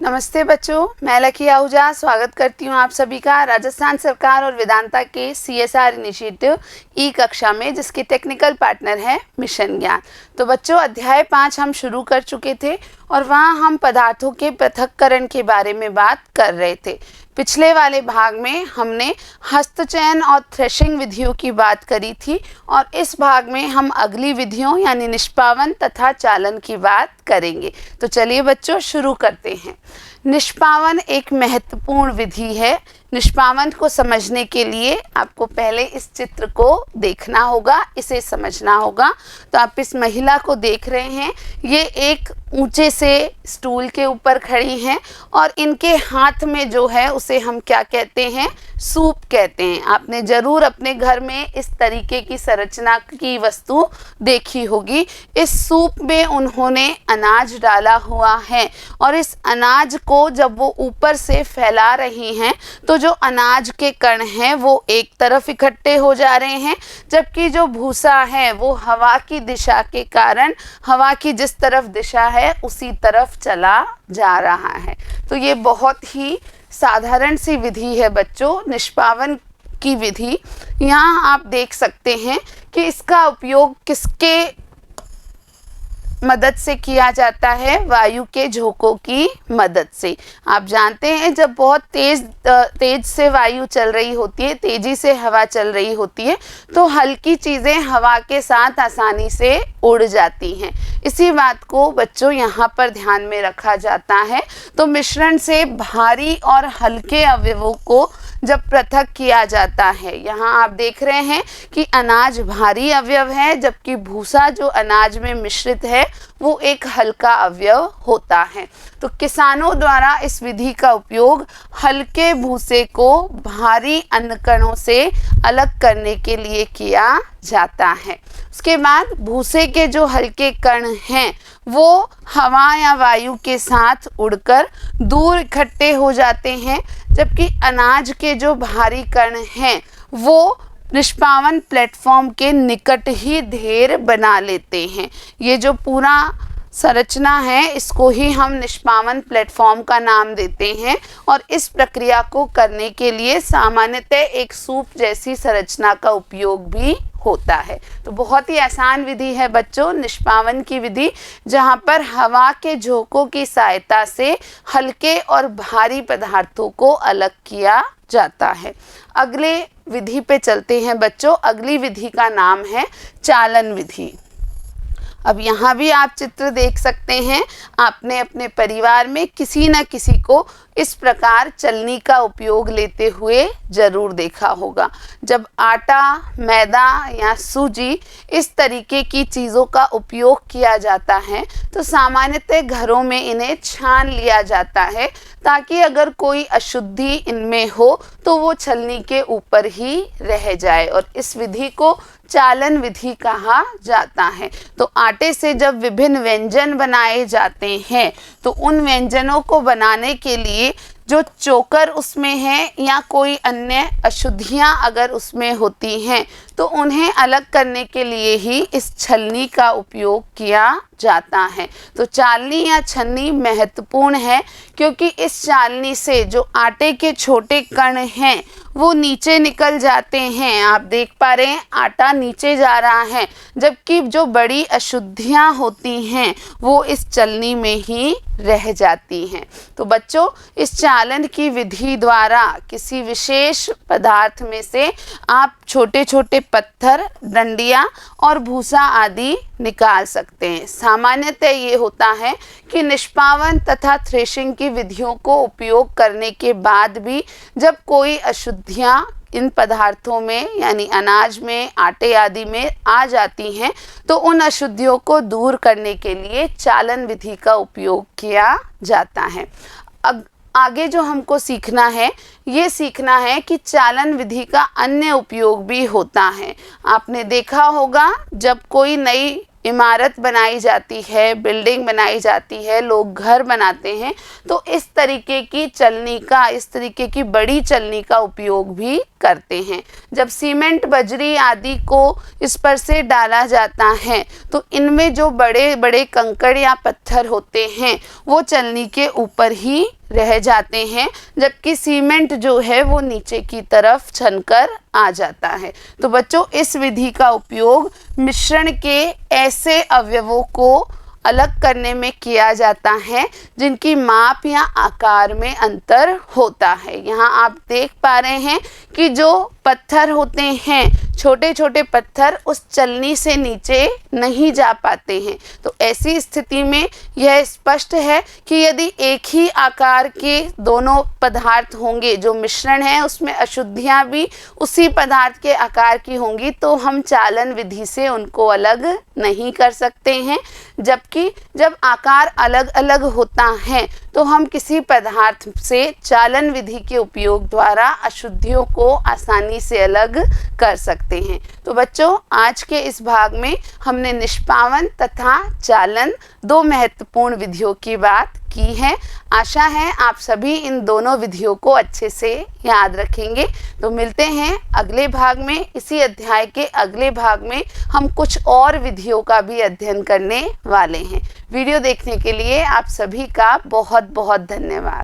नमस्ते बच्चों, मैं लकी आहूजा स्वागत करती हूँ आप सभी का राजस्थान सरकार और वेदांता के CSR इनिशिएटिव ई कक्षा में, जिसके टेक्निकल पार्टनर है मिशन ज्ञान। तो बच्चों, अध्याय 5 हम शुरू कर चुके थे और वहाँ हम पदार्थों के पृथक्करण के बारे में बात कर रहे थे। पिछले वाले भाग में हमने हस्तचयन और थ्रेशिंग विधियों की बात करी थी और इस भाग में हम अगली विधियों यानी निष्पावन तथा चालन की बात करेंगे। तो चलिए बच्चों, शुरू करते हैं। निष्पावन एक महत्वपूर्ण विधि है। निष्पावन को समझने के लिए आपको पहले इस चित्र को देखना होगा, इसे समझना होगा। तो आप इस महिला को देख रहे हैं, ये एक ऊंचे से स्टूल के ऊपर खड़ी हैं और इनके हाथ में जो है उसे हम क्या कहते हैं, सूप कहते हैं। आपने ज़रूर अपने घर में इस तरीके की संरचना की वस्तु देखी होगी। इस सूप में उन्होंने अनाज डाला हुआ है और इस अनाज को जब वो ऊपर से फैला रही हैं तो जो अनाज के कण हैं वो एक तरफ इकट्ठे हो जा रहे हैं, जबकि जो भूसा है वो हवा की दिशा के कारण हवा की जिस तरफ दिशा है उसी तरफ चला जा रहा है। तो ये बहुत ही साधारण सी विधि है बच्चों, निष्पावन की विधि। यहाँ आप देख सकते हैं कि इसका उपयोग किसके मदद से किया जाता है, वायु के झोंकों की मदद से। आप जानते हैं जब बहुत तेज से वायु चल रही होती है, तेजी से हवा चल रही होती है, तो हल्की चीज़ें हवा के साथ आसानी से उड़ जाती हैं। इसी बात को बच्चों यहाँ पर ध्यान में रखा जाता है। तो मिश्रण से भारी और हल्के अवयवों को जब पृथक किया जाता है, यहाँ आप देख रहे हैं कि अनाज भारी अवयव है, जबकि भूसा जो अनाज में मिश्रित है वो एक हल्का अवयव होता है। तो किसानों द्वारा इस विधि का उपयोग हल्के भूसे को भारी अन्न कणों से अलग करने के लिए किया जाता है। उसके बाद भूसे के जो हल्के कण हैं वो हवा या वायु के साथ उड़कर दूर इकट्ठे हो जाते हैं, जबकि अनाज के जो भारी कण हैं वो निष्पावन प्लेटफॉर्म के निकट ही ढेर बना लेते हैं। ये जो पूरा संरचना है इसको ही हम निष्पावन प्लेटफॉर्म का नाम देते हैं और इस प्रक्रिया को करने के लिए सामान्यतः एक सूप जैसी संरचना का उपयोग भी होता है। तो बहुत ही आसान विधि है बच्चों, निष्पावन की विधि, जहाँ पर हवा के झोंकों की सहायता से हल्के और भारी पदार्थों को अलग किया जाता है। अगले विधि पे चलते हैं बच्चों। अगली विधि का नाम है चालन विधि। अब यहाँ भी आप चित्र देख सकते हैं, आपने अपने परिवार में किसी न किसी को इस प्रकार चलनी का उपयोग लेते हुए ज़रूर देखा होगा। जब आटा, मैदा या सूजी इस तरीके की चीज़ों का उपयोग किया जाता है तो सामान्यतः घरों में इन्हें छान लिया जाता है, ताकि अगर कोई अशुद्धि इनमें हो तो वो छलनी के ऊपर ही रह जाए, और इस विधि को चालन विधि कहा जाता है। तो आटे से जब विभिन्न व्यंजन बनाए जाते हैं तो उन व्यंजनों को बनाने के लिए जो चोकर उसमें है या कोई अन्य अशुद्धियाँ अगर उसमें होती हैं तो उन्हें अलग करने के लिए ही इस छलनी का उपयोग किया जाता है। तो चालनी या छन्नी महत्वपूर्ण है, क्योंकि इस चालनी से जो आटे के छोटे कण हैं वो नीचे निकल जाते हैं। आप देख पा रहे हैं आटा नीचे जा रहा है, जबकि जो बड़ी अशुद्धियाँ होती हैं वो इस चलनी में ही रह जाती हैं। तो बच्चों, इस चालन की विधि द्वारा किसी विशेष पदार्थ में से आप छोटे छोटे पत्थर, डंडियाँ और भूसा आदि निकाल सकते हैं। सामान्यतः ये होता है कि निष्पावन तथा थ्रेशिंग की विधियों को उपयोग करने के बाद भी जब कोई अशुद्धियाँ इन पदार्थों में यानी अनाज में, आटे आदि में आ जाती हैं तो उन अशुद्धियों को दूर करने के लिए चालन विधि का उपयोग किया जाता है। आगे जो हमको सीखना है, ये सीखना है कि चालन विधि का अन्य उपयोग भी होता है। आपने देखा होगा जब कोई नई इमारत बनाई जाती है, बिल्डिंग बनाई जाती है, लोग घर बनाते हैं, तो इस तरीके की चलनी का, इस तरीके की बड़ी चलनी का उपयोग भी करते हैं। जब सीमेंट, बजरी आदि को इस पर से डाला जाता है तो इनमें जो बड़े बड़े कंकड़ या पत्थर होते हैं वो चलनी के ऊपर ही रह जाते हैं, जबकि सीमेंट जो है वो नीचे की तरफ छनकर आ जाता है। तो बच्चों, इस विधि का उपयोग मिश्रण के ऐसे अवयवों को अलग करने में किया जाता है जिनकी माप या आकार में अंतर होता है। यहाँ आप देख पा रहे हैं कि जो पत्थर होते हैं, छोटे छोटे पत्थर उस चलनी से नीचे नहीं जा पाते हैं। तो ऐसी स्थिति में यह स्पष्ट है कि यदि एक ही आकार के दोनों पदार्थ होंगे, जो मिश्रण है उसमें अशुद्धियाँ भी उसी पदार्थ के आकार की होंगी, तो हम चालन विधि से उनको अलग नहीं कर सकते हैं। जबकि जब आकार अलग अलग होता है तो हम किसी पदार्थ से चालन विधि के उपयोग द्वारा अशुद्धियों को आसानी से अलग कर सकते हैं। तो बच्चों, आज के इस भाग में हमने निष्पावन तथा चालन दो महत्वपूर्ण विधियों की बात की है। आशा है आप सभी इन दोनों विधियों को अच्छे से याद रखेंगे। तो मिलते हैं अगले भाग में। इसी अध्याय के अगले भाग में हम कुछ और विधियों का भी अध्ययन करने वाले हैं। वीडियो देखने के लिए आप सभी का बहुत बहुत धन्यवाद।